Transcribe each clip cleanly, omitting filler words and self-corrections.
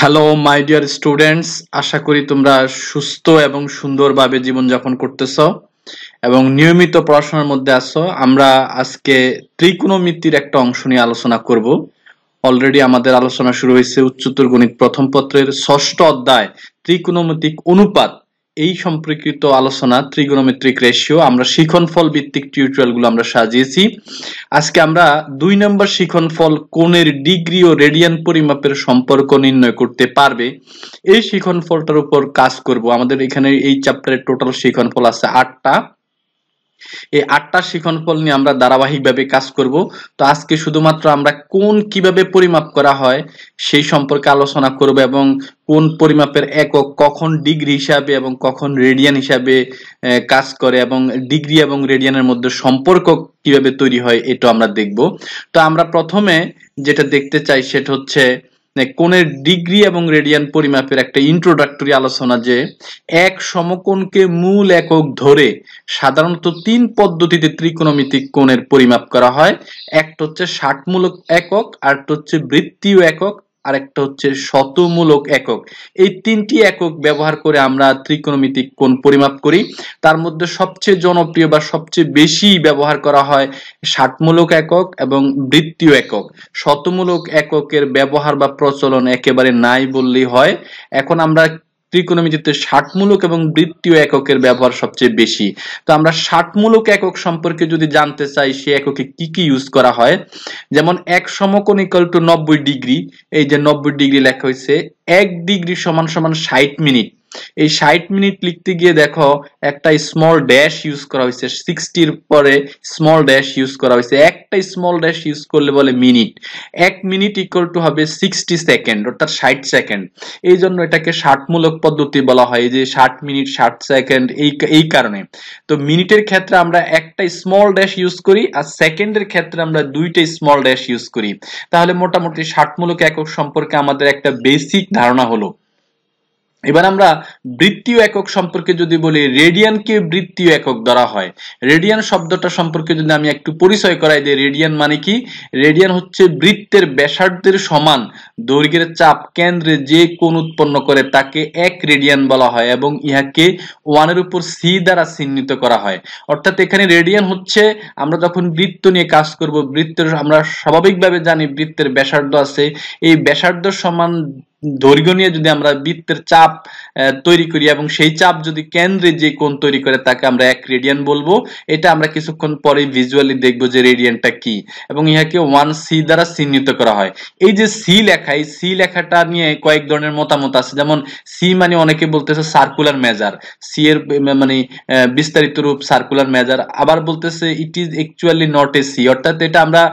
Hello my dear students, আশা করি তোমরা সুস্থ এবং সুন্দরভাবে জীবনযাপন করতেছো এবং নিয়মিত পড়াশোনার মধ্যে আছো। আমরা আজকে ত্রিকোণমিতির একটা অংশ নিয়ে আলোচনা করব। অলরেডি আমাদের আলোচনা শুরু হয়েছে উচ্চতর গণিত প্রথম পত্রের ষষ্ঠ অধ্যায় ত্রিকোণমিতিক অনুপাত এই সম্পর্কিত আলোচনা ত্রিগোনোমেট্রিক রেশিও। আমরা শিখনফল ভিত্তিক টিউটোরিয়াল গুলো আমরা সাজিয়েছি। আজকে আমরা 2 নম্বর শিখনফল কোণের ডিগ্রি ও রেডিয়ান পরিমাপের সম্পর্ক নির্ণয় করতে পারবে এই শিখনফলটার উপর কাজ করব। আমাদের এখানে এই চ্যাপ্টারের টোটাল শিখনফল আছে 8টা। এই 8টা শিখনফল নিয়ে আমরা ধারাবাহিকভাবে কাজ করব। তো আজকে শুধুমাত্র আমরা কোণ কিভাবে পরিমাপ করা হয় সেই সম্পর্কে আলোচনা করব এবং কোণ পরিমাপের একক কখন ডিগ্রি হিসাবে এবং কখন রেডিয়ান হিসাবে কাজ করে এবং ডিগ্রি এবং রেডিয়ানের মধ্যে সম্পর্ক কিভাবে তৈরি হয় এটা আমরা দেখব। তো আমরা প্রথমে যেটা দেখতে চাই সেটা হচ্ছে কোণের ডিগ্রি এবং রেডিয়ান পরিমাপের একটা ইন্ট্রোডাক্টরি আলোচনা, যে এক সমকোণকে মূল একক ধরে সাধারণত 3 পদ্ধতিতে ত্রিকোণমিতিক কোণের পরিমাপ করা হয়। একটা হচ্ছে ষাটমূলক একক, আরেকটা হচ্ছে বৃত্তীয় একক, আরেকটা হচ্ছে শতমূলক একক। এই 3টি একক ব্যবহার করে আমরা ত্রিকোণমিতিক কোণ পরিমাপ করি। তার মধ্যে সবচেয়ে জনপ্রিয় বা সবচেয়ে বেশি ব্যবহার করা হয় ষাটমূলক একক এবং বৃত্তীয় একক। শতমূলক এককের ব্যবহার বা প্রচলন একেবারে নাই বললেই হয়। এখন আমরা ত্রিকোণমিতিতে ষাটমূলক এবং বৃত্তীয় এককের ব্যবহার সবচেয়ে বেশি। তো আমরা ষাটমূলক একক সম্পর্কে যদি জানতে চাই সে এককে কি কি ইউজ করা হয়, যেমন এক সমকোণ ইকুয়াল টু 90 ডিগ্রি। এই যে 90 ডিগ্রি লেখা হয়েছে, 1 ডিগ্রি সমান সমান 60 মিনিট। এই 60 মিনিট লিখতে গিয়ে দেখো একটা স্মল ড্যাশ ইউজ করা হয়েছে, 60 এর পরে স্মল ড্যাশ ইউজ করা হয়েছে। একটা স্মল ড্যাশ ইউজ করলে বলে মিনিট। 1 মিনিট ইকুয়াল টু হবে 60 সেকেন্ড, অর্থাৎ 60 সেকেন্ড। এই জন্য এটাকে ষাটমূলক পদ্ধতি বলা হয়, যে 60 মিনিট 60 সেকেন্ড। এই কারণে তো মিনিটের ক্ষেত্রে আমরা একটা স্মল ড্যাশ ইউজ করি আর সেকেন্ডের ক্ষেত্রে আমরা দুইটা স্মল ড্যাশ ইউজ করি। তাহলে মোটামুটি ষাটমূলক একক সম্পর্কে আমাদের একটা বেসিক ধারণা হলো। এবার আমরা বৃত্তীয় একক সম্পর্কে যদি বলি, রেডিয়ানকে বৃত্তীয় একক ধরা হয়। রেডিয়ান শব্দটা সম্পর্কে যদি আমি একটু পরিচয় করাই দিই, রেডিয়ান মানে কি? রেডিয়ান হচ্ছে বৃত্তের ব্যাসার্ধের সমান দৈর্ঘ্যের চাপ কেন্দ্রে যে কোণ উৎপন্ন করে তাকে 1 রেডিয়ান বলা হয় এবং ইহাকে 1 এর উপর সি দ্বারা চিহ্নিত করা হয়। অর্থাৎ এখানে রেডিয়ান হচ্ছে, আমরা যখন বৃত্ত নিয়ে কাজ করব, বৃত্তের আমরা স্বাভাবিকভাবে জানি বৃত্তের ব্যাসার্ধ আছে, এই ব্যাসার্ধ সমান দৈর্ঘ্য নিয়ে যদি আমরা বৃত্তের চাপ তৈরি করি এবং সেই চাপ যদি কেন্দ্রে যে কোণ তৈরি করে তাকে আমরা 1 রেডিয়ান বলবো। এটা আমরা কিছুক্ষণ পরে ভিজুয়ালি দেখবো যে রেডিয়ানটা কি, এবং ইহাকে 1 সি দ্বারা চিহ্নিত করা হয়। এই যে সি লেখা, এই সি লেখাটা নিয়ে কয়েক ধরনের মতামত আছে। যেমন সি মানে অনেকে বলতেছে সার্কুলার মেজার, সি এর মানে বিস্তারিত রূপ সার্কুলার মেজার। আবার বলতেছে it is actually not a C, অর্থাৎ এটা আমরা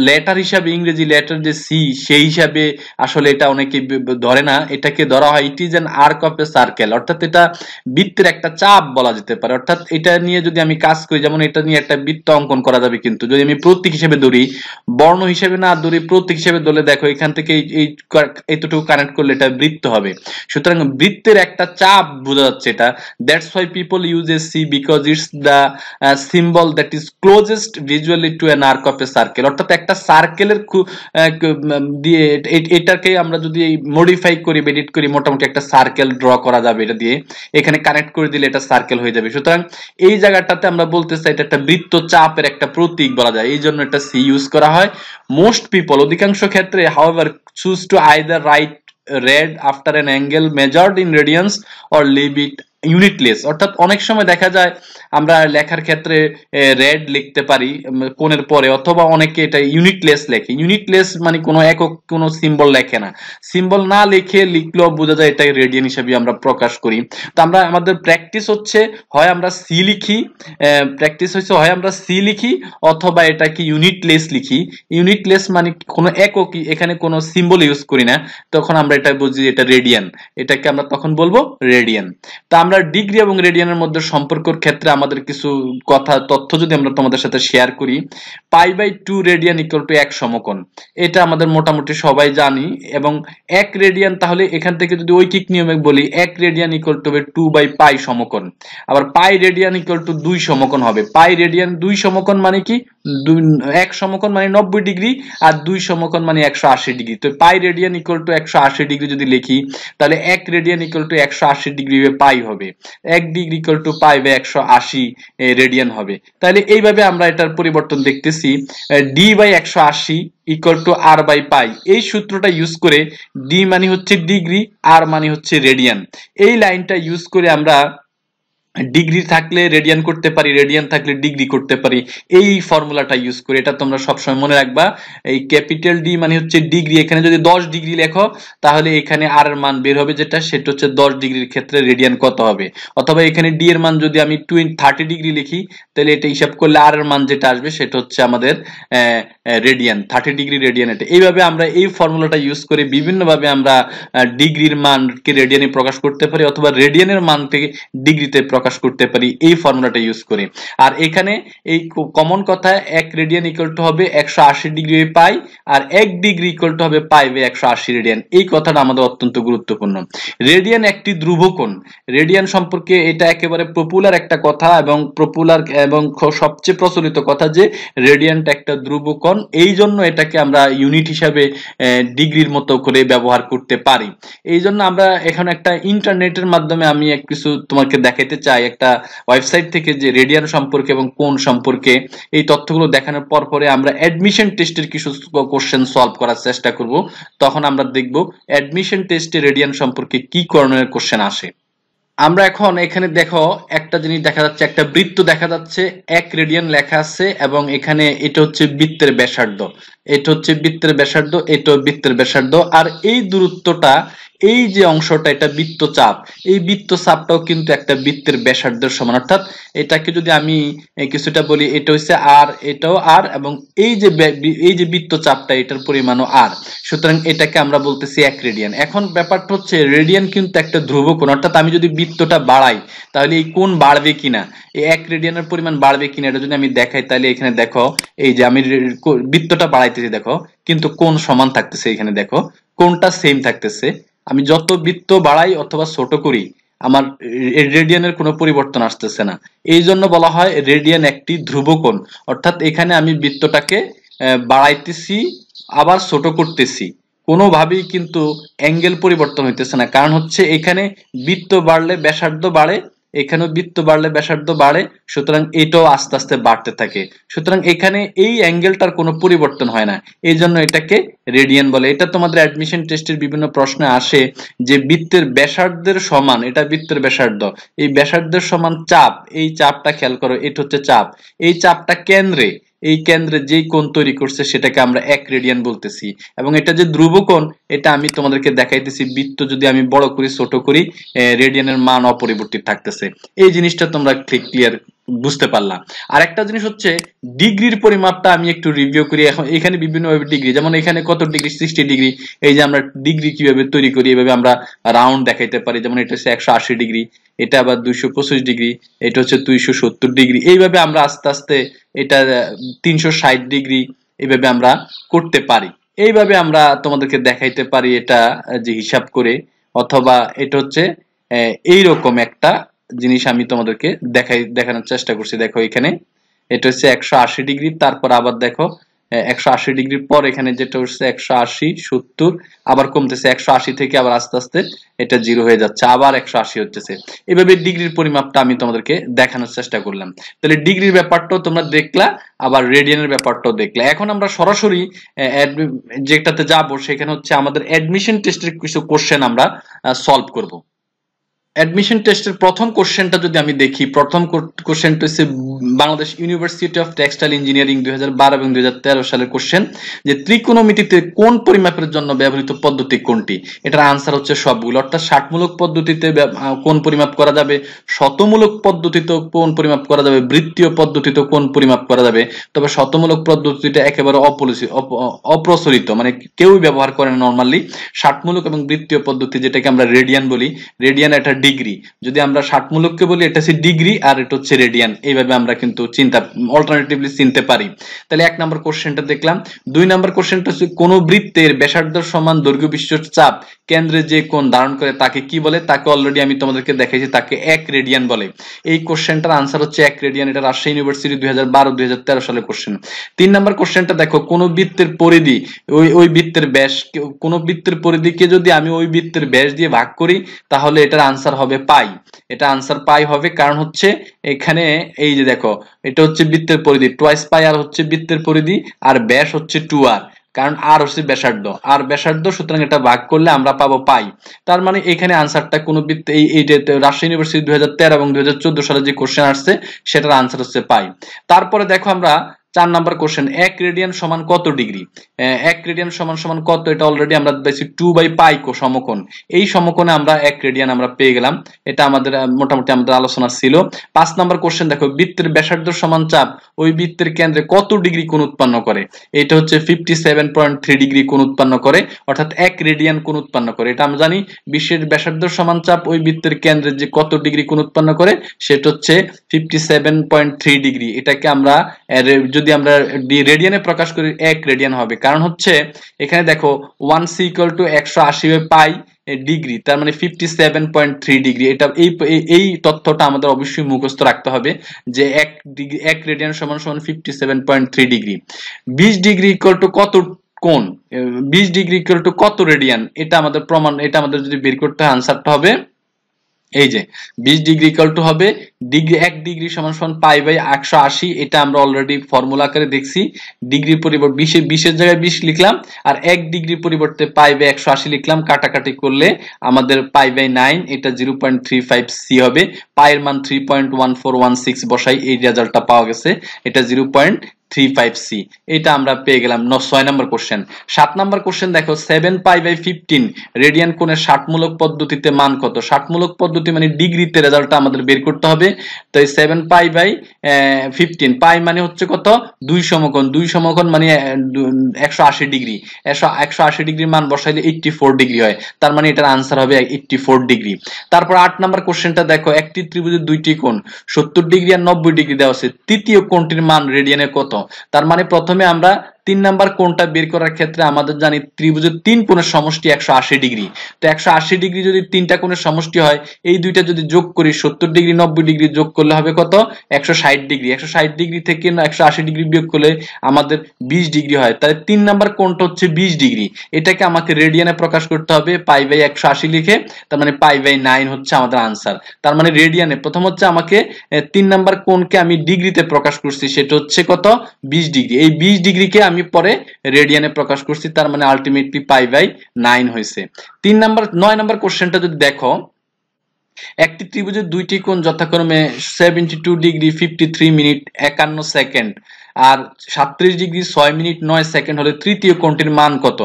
লেটার হিসাবে, ইংরেজি লেটার যে সি সেই হিসাবে আসলে এটা অনেকে ধরে না। এটাকে ধরা হয় it is an arc of a circle, অর্থাৎ এটা বৃত্তের একটা চাপ বলা যেতে পারে। অর্থাৎ এটা নিয়ে যদি আমি কাজ করি, যেমন এটা নিয়ে একটা বৃত্ত অঙ্কন করা যাবে, কিন্তু যদি আমি প্রতীক হিসেবে ধরি, বর্ণ হিসেবে না ধরি, প্রতীক হিসেবে ধরলে দেখো এখান থেকে এতটুকু কানেক্ট করলে এটা বৃত্ত হবে। সুতরাং বৃত্তের একটা চাপ বোঝা যাচ্ছে এটা। That's why people use a C because it's the symbol that is closest visually to an arc of a circle. অর্থাৎ একটা সার্কেলের দিয়ে এটাকে আমরা যদি মডিফাই করি, এডিট করি, মোটামুটি একটা সার্কেল ড্র করা যাবে এটা দিয়ে। এখানে কানেক্ট করে দিলে এটা সার্কেল হয়ে যাবে। সুতরাং এই জায়গাটাতে আমরা বলতে চাই এটা একটা বৃত্ত চাপের একটা প্রতীক বলা যায়, এই জন্য এটা সি ইউজ করা হয়। মোস্ট পিপল, অধিকাংশ ক্ষেত্রে, however, choose to either write rad after an angle measured in radians or leave it unitless. অর্থাৎ অনেক সময় দেখা যায় আমরা লেখার ক্ষেত্রে রেড লিখতে পারি কোণের পরে, অথবা অনেকে এটা ইউনিটলেস লেখে। ইউনিটলেস মানে কোনো একক কোনো সিম্বল লেখে না। সিম্বল না লিখে লিখলেও বোঝা যায় এটা রেডিয়ান হিসেবে আমরা প্রকাশ করি। তো আমরা আমাদের প্র্যাকটিস হচ্ছে হয় আমরা সি লিখি, হয় আমরা সি লিখি অথবা এটাকে ইউনিটলেস লিখি। ইউনিটলেস মানে কোনো এককই, এখানে কোনো সিম্বল ইউজ করি না, তখন আমরা এটা বুঝি এটা রেডিয়ান, এটাকে আমরা তখন বলবো রেডিয়ান। তা আমরা ডিগ্রি এবং রেডিয়ানের মধ্যে সম্পর্কের ক্ষেত্রে আমাদের কিছু তথ্য যদি আমরা তোমাদের সাথে শেয়ার করি। π/2 রেডিয়ান ইকুয়াল টু 1 সমকোণ, এটা আমাদের মোটামুটি সবাই জানি। এবং 1 রেডিয়ান, তাহলে এখান থেকে যদি ঐকিক নিয়মে বলি 1 রেডিয়ান ইকুয়াল টু হবে 2/π সমকোণ। আবার π রেডিয়ান ইকুয়াল টু 2 সমকোণ হবে। π রেডিয়ান 2 সমকোণ মানে কি এক সমকোণ মানে 90 ডিগ্রি আর 2 সমকোণ মানে 180 ডিগ্রি। তো pi radian equal to 180 degree যদি লিখি তাহলে 1 radian equal to 180 degree pi হবে, 1 degree equal to pi by 180 radian হবে। তাহলে এইভাবে আমরা এটার পরিবর্তন দেখতেছি, D by 180 equal to R by pi. এই সূত্রটা ইউজ করে ডি মানে হচ্ছে ডিগ্রি, আর মানে হচ্ছে রেডিয়ান, এই লাইনটা ইউজ করে আমরা ডিগ্রি থাকলে রেডিয়ান করতে পারি, রেডিয়ান থাকলে ডিগ্রি করতে পারি, এই ফর্মুলাটা ইউজ করে। এটা তোমরা সবসময় মনে রাখবা, এই ক্যাপিটাল ডি মানে হচ্ছে ডিগ্রি, এখানে যদি 10 ডিগ্রি লেখো তাহলে এখানে আর এর মান বের হবে যেটা, সেটা হচ্ছে 10 ডিগ্রির ক্ষেত্রে রেডিয়ান কত হবে। অথবা এখানে ডি এর মান যদি আমি 30 ডিগ্রি লিখি তাহলে এটা হিসাব করলে আর এর মান যেটা আসবে সেটা হচ্ছে আমাদের রেডিয়ান, 30 ডিগ্রি রেডিয়ান। এটা এইভাবে আমরা এই ফর্মুলাটা ইউজ করে বিভিন্ন ভাবে আমরা ডিগ্রির মানকে রেডিয়ানে প্রকাশ করতে পারি, অথবা রেডিয়ানের মানকে ডিগ্রিতে প্রকাশ করতে পারি এই ফর্মুলাটা ইউজ করে। আর এখানে এই কমন কথা, 1 রেডিয়ান ইকুয়াল টু হবে 180 ডিগ্রি পাই, আর 1 ডিগ্রি ইকুয়াল টু হবে পাই বাই 180 রেডিয়ান। এই কথাটা আমাদের অত্যন্ত গুরুত্বপূর্ণ। রেডিয়ান একটি ধ্রুবকোণ, রেডিয়ান সম্পর্কে এটা একেবারে পপুলার একটা কথা, এবং পপুলার এবং সবচেয়ে প্রচলিত কথা যে রেডিয়ানটা একটা ধ্রুবকোণ, এই জন্য এটাকে আমরা ইউনিট হিসাবে ডিগ্রির মতো করে ব্যবহার করতে পারি। এই জন্য আমরা এখানে একটা ইন্টারনেটের মাধ্যমে আমি কিছু তোমাকে দেখাতে চাই, একটা ওয়েবসাইট থেকে যে রেডিয়ান সম্পর্কে এবং কোণ সম্পর্কে এই তথ্যগুলো দেখানোর পর পরে আমরা অ্যাডমিশন টেস্টের কিছু কোশ্চেন সলভ করার চেষ্টা করব। তখন আমরা দেখব অ্যাডমিশন টেস্টে রেডিয়ান সম্পর্কে কি ধরনের কোশ্চেন আসে। আমরা এখন এখানে দেখো একটা জিনিস দেখা যাচ্ছে, একটা বৃত্ত দেখা যাচ্ছে, 1 রেডিয়ান লেখা আছে, এবং এখানে এটা হচ্ছে বৃত্তের ব্যাসার্ধ, এটা হচ্ছে বৃত্তের ব্যাসার্ধ, এটা বৃত্তের ব্যাসার্ধ, আর এই দূরত্বটা, এই যে অংশটা এটা বৃত্তচাপ, এই বৃত্তচাপটাও কিন্তু একটা বৃত্তের ব্যাসার্ধের সমান। অর্থাৎ এটাকে যদি আমি কিছুটা বলি, এটা হচ্ছে আর, এটাও আর, এবং এই যে বৃত্তচাপটা এটার পরিমাণও আর, সুতরাং এটাকে আমরা বলতেছি 1 রেডিয়ান। এখন ব্যাপারটা হচ্ছে রেডিয়ান কিন্তু একটা ধ্রুবকোণ, অর্থাৎ আমি যদি বৃত্তটা বাড়াই তাহলে এই কোণ বাড়বে কিনা, এই 1 রেডিয়ানের পরিমাণ বাড়বে কিনা এটা যদি আমি দেখাই, তাহলে এখানে দেখো এই যে আমি বৃত্তটা বাড়াইতেছি দেখো, কিন্তু কোণ সমান থাকতেছে, এখানে দেখো কোণটা সেম থাকতেছে। আমি যত বৃত্ত বাড়াই অথবা ছোট করি আমার রেডিয়ানের কোনো পরিবর্তন আসতেছে না, এই জন্য বলা হয় রেডিয়ান একটি ধ্রুবকোণ। অর্থাৎ এখানে আমি বৃত্তটাকে বাড়াইতেছি আবার ছোট করতেছি, কোনোভাবেই কিন্তু অ্যাঙ্গেল পরিবর্তন হইতেছে না, কারণ হচ্ছে এখানে বৃত্ত বাড়লে ব্যাসার্ধ বাড়ে, এখানেও বৃত্ত বাড়লে ব্যাসার্ধ বাড়ে, সুতরাং এটাও আস্তে আস্তে বাড়তে থাকে। সুতরাং এখানে এই অ্যাঙ্গেলটার কোনো পরিবর্তন হয় না, এই জন্য এটাকে রেডিয়ান বলে। এটা তোমাদের অ্যাডমিশন টেস্টের বিভিন্ন প্রশ্নে আসে যে বৃত্তের ব্যাসার্ধের সমান, এটা বৃত্তের ব্যাসার্ধ, এই ব্যাসার্ধের সমান চাপ, এই চাপটা খেয়াল করো, এটা হচ্ছে চাপ, এই চাপটা কেন্দ্রে, এই কেন্দ্রে যেই কোণ তৈরি করছে সেটাকে আমরা 1 রেডিয়ান বলতেছি। এবং এটা যে ধ্রুবকোণ এটা আমি তোমাদেরকে দেখাইতেছি, বৃত্ত যদি আমি বড় করি ছোট করি রেডিয়ানের মান অপরিবর্তিত থাকতেছে। এই জিনিসটা তোমরা ক্লিয়ার বুঝতে পারলাম। আর একটা জিনিস হচ্ছে ডিগ্রির পরিমাপটা আমি একটু রিভিউ করি। এখন এখানে বিভিন্ন ডিগ্রি, যেমন এখানে কত ডিগ্রি, 60 ডিগ্রি। এই যে আমরা ডিগ্রি কিভাবে তৈরি করি, এভাবে আমরা রাউন্ড দেখাইতে পারি, যেমন এটা হচ্ছে 180 ডিগ্রি, এটা আবার 225 ডিগ্রি, এটা হচ্ছে 270 ডিগ্রি, এইভাবে আমরা আস্তে আস্তে এটা 360 ডিগ্রি এইভাবে আমরা করতে পারি। এইভাবে আমরা তোমাদেরকে দেখাইতে পারি এটা যে হিসাব করে, অথবা এটা হচ্ছে এইরকম একটা জিনিস আমি তোমাদেরকে দেখানোর চেষ্টা করছি। দেখো এখানে এটা হচ্ছে 180 ডিগ্রি, তারপর আবার দেখো 180 ডিগ্রির পর এখানে যেটা হচ্ছে 180, 70, আবার কমতেছে 180 থেকে আবার আস্তে আস্তে এটা 0 হয়ে যাচ্ছে, আবার 180 হচ্ছে। এভাবে ডিগ্রির পরিমাপটা আমি তোমাদেরকে দেখানোর চেষ্টা করলাম। তাহলে ডিগ্রির ব্যাপারটাও তোমরা দেখলা, আবার রেডিয়ানের ব্যাপারটাও দেখলা। এখন আমরা সরাসরি যেটাতে যাবো সেখানে হচ্ছে আমাদের অ্যাডমিশন টেস্টের কিছু কোশ্চেন আমরা সলভ করব। অ্যাডমিশন টেস্টের প্রথম কোশ্চেনটা যদি আমি দেখি, প্রথম কোশ্চেনটা হচ্ছে Bangladesh university of textile engineering 2012 এবং 2013 সালের কোশ্চেন, যে ত্রিকোণমিতিতে কোণ পরিমাপের জন্য ব্যবহৃত পদ্ধতি কোনটি। এটার আনসার হচ্ছে সবগুলো, অর্থাৎ ষাটমূলক পদ্ধতিতে কোণ পরিমাপ করা যাবে, শতমূলক পদ্ধতিতেও কোণ পরিমাপ করা যাবে, বৃত্তীয় পদ্ধতিতেও কোণ পরিমাপ করা যাবে। তবে শতমূলক পদ্ধতিটা একেবারে অপ্রচলিত, মানে কেউই ব্যবহার করে না নরমালি। ষাটমূলক এবং বৃত্তীয় পদ্ধতি যেটাকে আমরা রেডিয়ান বলি, রেডিয়ান একটা ডিগ্রি। যদি আমরা 60 মূলককে বলি এটা হচ্ছে ডিগ্রি আর এটা হচ্ছে রেডিয়ান। এইভাবে আমরা কিন্তু অল্টারনেটিভলি চিনতে পারি। তাহলে 1 নম্বর কোশ্চেনটা দেখলাম। 2 নম্বর কোশ্চেনটা হচ্ছে কোন বৃত্তের ব্যাসার্ধের সমান দৈর্ঘ্য বিশিষ্ট চাপ কেন্দ্রে যে কোণ ধারণ করে তাকে কি বলে? তাকে অলরেডি আমি তোমাদেরকে দেখাইছি, তাকে 1 রেডিয়ান বলে। এই কোশ্চেনটার আনসার হচ্ছে 1 রেডিয়ান। এটা রাজশাহী ইউনিভার্সিটি 2012-2013 সালের কোশ্চেন। 3 নম্বর কোশ্চেনটা দেখো, কোন বৃত্তের পরিধি ওই বৃত্তের ব্যাস, কোন বৃত্তের পরিধিকে যদি আমি ওই বৃত্তের ব্যাস দিয়ে ভাগ করি তাহলে এটার আনসার হবে পাই। এটা আনসার পাই হবে, কারণ হচ্ছে এখানে এই যে দেখো, এটা হচ্ছে বৃত্তের পরিধি, টোয়াইস পাই আর হচ্ছে বৃত্তের পরিধি, আর ব্যাস হচ্ছে 2r, কারণ আর হচ্ছে ব্যাসার্ধ, সুতরাং এটা ভাগ করলে আমরা পাবো পাই। তার মানে এখানে আনসারটা কোন বৃত্তে এই রাজশাহী ইউনিভার্সিটি 2013 এবং 2014 সালে যে কোশ্চেন আসছে সেটার আনসার হচ্ছে পাই। তারপরে দেখো আমরা 4 নাম্বার কোশ্চেন, 1 রেডিয়ান সমান কত ডিগ্রি? 1 রেডিয়ান সমান কত, এটা অলরেডি আমরা পেয়েছি 2/পাই সমকোণ। এই সমকোণে আমরা 1 রেডিয়ান আমরা পেয়ে গেলাম। এটা আমাদের মোটামুটি আমাদের আলোচনা ছিল। 5 নাম্বার কোশ্চেন দেখো, বৃত্তের ব্যাসার্ধ সমান চাপ ওই বৃত্তের কেন্দ্রে কত ডিগ্রি কোণ উৎপন্ন করে? এটা হচ্ছে 57.3 ডিগ্রি কোণ উৎপন্ন করে, অর্থাৎ 1 রেডিয়ান কোণ উৎপন্ন করে। এটা আমরা জানি বিশ্বের ব্যাসার্ধ সমান চাপ ওই বৃত্তের কেন্দ্রে যে কত ডিগ্রি কোণ উৎপন্ন করে সেটা হচ্ছে 57.3 ডিগ্রি। এটাকে আমরা যদি আমরা রেডিয়ানে প্রকাশ করি 1 রেডিয়ান হবে, কারণ হচ্ছে এখানে দেখো 1c = 180/পাই ডিগ্রি, তার মানে 57.3 ডিগ্রি। এটা এই তথ্যটা আমাদের অবশ্যই মুখস্থ রাখতে হবে যে 1 রেডিয়ান সমান 57.3 ডিগ্রি। 20 ডিগ্রি = কত কোণ? 20 ডিগ্রি = কত রেডিয়ান? এটা আমাদের প্রমাণ, এটা আমাদের যদি বের করতে হয় আনসারটা হবে এই যে 20 ডিগ্রি হবে 1 ডিগ্রি সমান পাই/180। এটা আমরা অলরেডি ফর্মুলা আকারে দেখছি। ডিগ্রির পরিবর্তে 20 এর জায়গায় 20 লিখলাম, আর 1 ডিগ্রির পরিবর্তে পাই/180 লিখলাম। কাটাকাটি করলে আমাদের পাই/9, এটা 0.35c হবে। পাইয়ের মান 3.1416 বসাই, এই রেজাল্টটা পাওয়া গেছে, এটা 0.35c। এটা আমরা পেয়ে গেলাম 6 নম্বর কোশ্চেন। 7 নম্বর কোশ্চেন দেখো, 7π/15 রেডিয়ান কোণের 60 মূলক পদ্ধতিতে মান কত? 60 মূলক পদ্ধতি মানে ডিগ্রিতে রেজাল্টটা আমাদের বের করতে হবে। তো এই 7π/15, পাই মানে হচ্ছে কত? 2 সমকোণ, 2 সমকোণ মানে 180 ডিগ্রি। 180 ডিগ্রির মান বসাইলে 84 ডিগ্রি হয়, তার মানে এটার আনসার হবে 84 ডিগ্রি। তারপর 8 নম্বর কোশ্চেনটা দেখো, একটি ত্রিভুজের দুইটি কোণ 70 ডিগ্রি আর 90 ডিগ্রি দেওয়া আছে, তৃতীয় কোণটির মান রেডিয়ানে কত? তার মানে প্রথমে আমরা 3 নাম্বার কোণটা বের করার ক্ষেত্রে আমাদের জানি ত্রিভুজের 3 কোণের সমষ্টি 180 ডিগ্রি। তো 180 ডিগ্রি যদি 3টা কোণের সমষ্টি হয়, এই দুইটা যদি যোগ করি 70 ডিগ্রি 90 ডিগ্রি যোগ করলে হবে কত? 160 ডিগ্রি। 160 ডিগ্রি থেকে 180 ডিগ্রি বিয়োগ করলে আমাদের 20 ডিগ্রি হয়। তাহলে 3 নাম্বার কোণটা হচ্ছে 20 ডিগ্রি। এটাকে আমাকে রেডিয়ানে প্রকাশ করতে হবে পাই/180 লিখে, তার মানে পাই/9 হচ্ছে আমাদের আনসার। তার মানে রেডিয়ানে প্রথম হচ্ছে আমাকে 3 নাম্বার কোণকে আমি ডিগ্রিতে প্রকাশ করছি, সেটা হচ্ছে কত? 20 ডিগ্রি। এই 20 ডিগ্রিকে আমি পরে রেডিয়ানে প্রকাশ করছি, তার মানে আলটিমেটলি পাই/9 হয়েছে। 9 নাম্বার কোশ্চেনটা যদি দেখো, একটি ত্রিভুজের দুইটি কোণ যথাক্রমে 72 ডিগ্রি 53 মিনিট 51 সেকেন্ড আর 37 ডিগ্রি 6 মিনিট 9 সেকেন্ড হলে তৃতীয় কোণটির মান কত?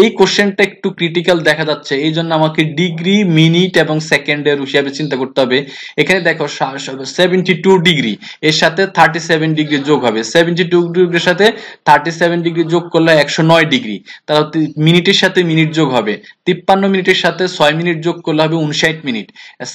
এই কোশ্চেনটা একটু ক্রিটিক্যাল দেখা যাচ্ছে, এই জন্য আমাকে ডিগ্রি, মিনিট এবং সেকেন্ডের হিসাবে চিন্তা করতে হবে। এখানে দেখো 72 ডিগ্রি এর সাথে 37 ডিগ্রি যোগ হবে, 72 ডিগ্রির সাথে 37 ডিগ্রি যোগ করলে 109 ডিগ্রি। তাহলে মিনিটের সাথে মিনিট যোগ হবে, 53 মিনিটের সাথে 6 মিনিট যোগ করলে হবে 59 মিনিট।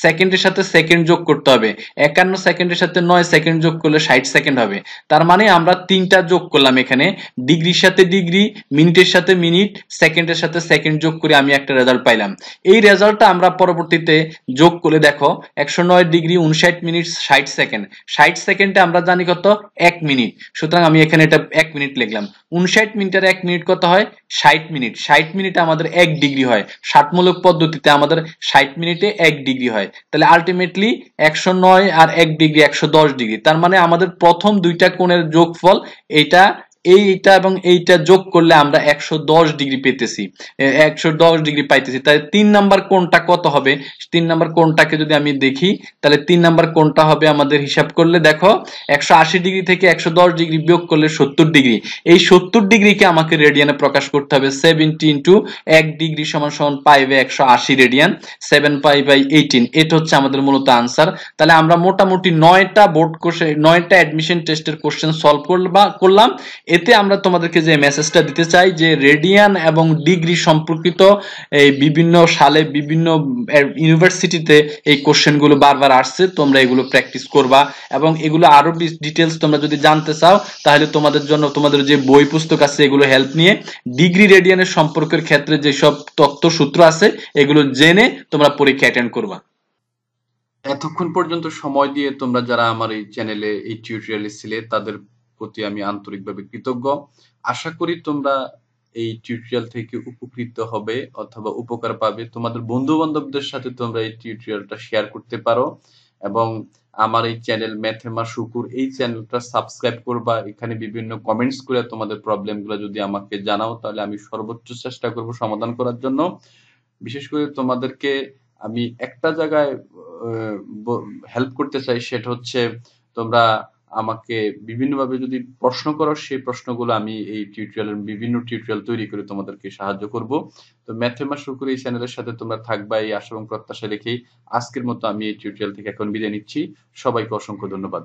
সেকেন্ডের সাথে সেকেন্ড যোগ করতে হবে, 51 সেকেন্ডের সাথে 9 সেকেন্ড যোগ করলে 60 সেকেন্ড হবে। তার মানে আমরা 3টা যোগ করলাম, এখানে ডিগ্রির সাথে ডিগ্রি, মিনিটের সাথে মিনিট, সেকেন্ডের সাথে সেকেন্ড যোগ করে আমি একটা রেজাল্ট পাইলাম। এই রেজাল্টটা আমরা পরবর্তীতে যোগ করে দেখো 109 ডিগ্রি 59 মিনিট 60 সেকেন্ড, 60 সেকেন্ডে আমরা জানি কত? 1 মিনিট। সুতরাং আমি এখানে এটা 1 মিনিট লিখলাম। 59 মিনিটের 1 মিনিট কত হয়? 60 মিনিট। 60 মিনিটে আমাদের 1 ডিগ্রি হয়। 60 মূলক পদ্ধতিতে আমাদের 60 মিনিটে 1 ডিগ্রি হয়। তাহলে আলটিমেটলি 109 আর 1 ডিগ্রি 110 ডিগ্রি। তার মানে আমাদের প্রথম দুইটা কোণের যোগফল এইটা এবং এইটা যোগ করলে আমরা 110 ডিগ্রি পেতেছি, 110 ডিগ্রি পাইতেছি। তাহলে 3 নাম্বার কোণটা কত হবে? 3 নাম্বার কোণটাকে যদি আমি দেখি, তাহলে 3 নাম্বার কোণটা হবে আমাদের হিসাব করলে দেখো 180 ডিগ্রি থেকে 110 ডিগ্রি বিয়োগ করলে 70 ডিগ্রি। এই 70 ডিগ্রিকে আমাকে রেডিয়ানে প্রকাশ করতে হবে। 70 ইনটু 1 ডিগ্রি সমান পাই/180 রেডিয়ান, 7π/18। এটা হচ্ছে আমাদের মূলত আনসার। তাহলে আমরা মোটামুটি 9টা বোর্ড কোশ্চেন, 9টা অ্যাডমিশন টেস্টের কোশ্চেন সলভ করলাম। এতে আমরা তোমাদেরকে যে মেসেজটা দিতে চাই যে রেডিয়ান এবং ডিগ্রি সম্পর্কিত এই বিভিন্ন সালে বিভিন্ন ইউনিভার্সিটিতে এই কোশ্চেনগুলো বারবার আসছে, তোমরা এগুলো প্র্যাকটিস করবা এবং এগুলো আরো ডিটেলস তোমরা যদি জানতে চাও তাহলে তোমাদের জন্য তোমাদের যে বই পুস্তক আছে এগুলো হেল্প নিয়ে ডিগ্রি রেডিয়ানের সম্পর্কের ক্ষেত্রে যেসব তথ্যসূত্র আছে এগুলো জেনে তোমরা পরীক্ষা অ্যাটেন্ড করবা। এতক্ষণ পর্যন্ত সময় দিয়ে তোমরা যারা আমার এই চ্যানেলে এই টিউটোরিয়ালে ছিলে তাদের প্রতি আমি আন্তরিকভাবে কৃতজ্ঞ। আশা করি তোমরা এই টিউটোরিয়াল থেকে উপকৃত হবে অথবা উপকার পাবে। তোমাদের বন্ধু বান্ধবদের সাথে তোমরা এই টিউটোরিয়ালটা শেয়ার করতে পারো এবং আমার এই চ্যানেল ম্যাথেমা শুকুর এই চ্যানেলটা সাবস্ক্রাইব করবা। এখানে বিভিন্ন কমেন্টস করে তোমাদের প্রবলেমগুলো যদি আমাকে জানাও তাহলে আমি সর্বোচ্চ চেষ্টা করব সমাধান করার জন্য। বিশেষ করে তোমাদেরকে আমি একটা জায়গায় হেল্প করতে চাই, সেটা হচ্ছে তোমরা আমাকে বিভিন্নভাবে যদি প্রশ্ন করো সেই প্রশ্নগুলো আমি এই টিউটোরিয়ালের বিভিন্ন টিউটোরিয়াল তৈরি করে তোমাদেরকে সাহায্য করব। তো ম্যাথেমা শুকুর এই চ্যানেলের সাথে তোমরা থাকবা এই আশা এবং প্রত্যাশা রেখেই আজকের মতো আমি এই টিউটোরিয়াল থেকে এখন বিদায় নিচ্ছি। সবাইকে অসংখ্য ধন্যবাদ।